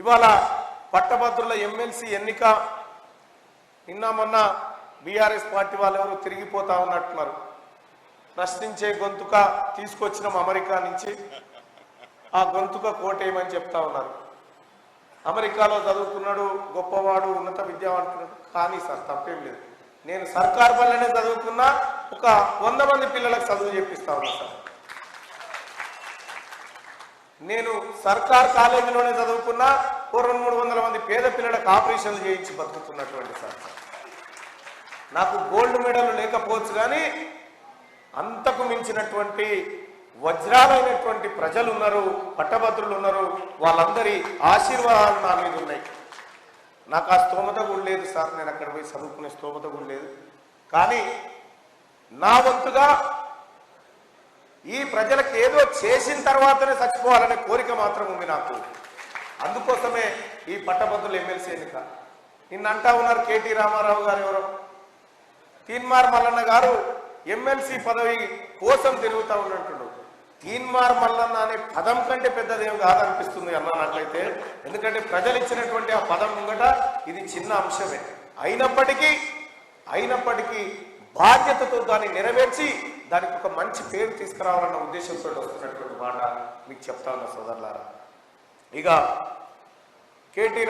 ఇవాళ పట్టభద్రుల ఎమ్మెల్సీ ఎన్నిక నిన్న మొన్న బీఆర్ఎస్ పార్టీ వాళ్ళు ఎవరు తిరిగిపోతా ఉన్నట్టున్నారు. ప్రశ్నించే గొంతుక తీసుకొచ్చినాం అమెరికా నుంచి, ఆ గొంతుక కోటేయమని చెప్తా ఉన్నారు. అమెరికాలో చదువుకున్నాడు, గొప్పవాడు, ఉన్నత విద్యావంతుడు. కానీ సార్ తప్పేం లేదు, నేను సర్కార్ బళ్ళనే చదువుకున్నా, ఒక 100 మంది పిల్లలకు చదువు చెప్పిస్తా ఉన్నా సార్. నేను సర్కార్ కాలేజీలోనే చదువుకున్నా, 200-300 మంది పేద పిల్లలకు ఆపరేషన్లు చేయించి బతుకుతున్నటువంటి సార్. నాకు గోల్డ్ మెడల్ లేకపోవచ్చు కానీ అంతకు మించినటువంటి వజ్రాలైనటువంటి ప్రజలు ఉన్నారు, పట్టభద్రులు ఉన్నారు. వాళ్ళందరి ఆశీర్వాదాలు నా మీద ఉన్నాయి. నాకు ఆ స్తోమత కూడా లేదు సార్, నేను అక్కడ పోయి చదువుకునే స్తోమత కూడా లేదు. కానీ నా వంతుగా ఈ ప్రజలకు ఏదో చేసిన తర్వాతనే చచ్చిపోవాలనే కోరిక మాత్రం ఉంది నాకు. అందుకోసమే ఈ పట్టభద్రుల ఎమ్మెల్సీ ఎన్నిక. నిన్న అంటా ఉన్నారు కేటీ రామారావు గారు ఎవరో, తీన్మార్ మల్లన్న గారు ఎమ్మెల్సీ పదవి కోసం తిరుగుతూ ఉన్నట్టు. తీన్మార్ మల్లన్న అనే పదం కంటే పెద్దదేం కాదనిపిస్తుంది అన్న నాకైతే. ఎందుకంటే ప్రజలు ఇచ్చినటువంటి ఆ పదం ముంగట ఇది చిన్న అంశమే. అయినప్పటికీ బాధ్యతతో దాన్ని నెరవేర్చి దానికి ఒక మంచి పేరు తీసుకురావాలన్న ఉద్దేశంతో వస్తున్నటువంటి మాట మీకు చెప్తా ఉన్నా సోదరులారా. ఇక కేటీ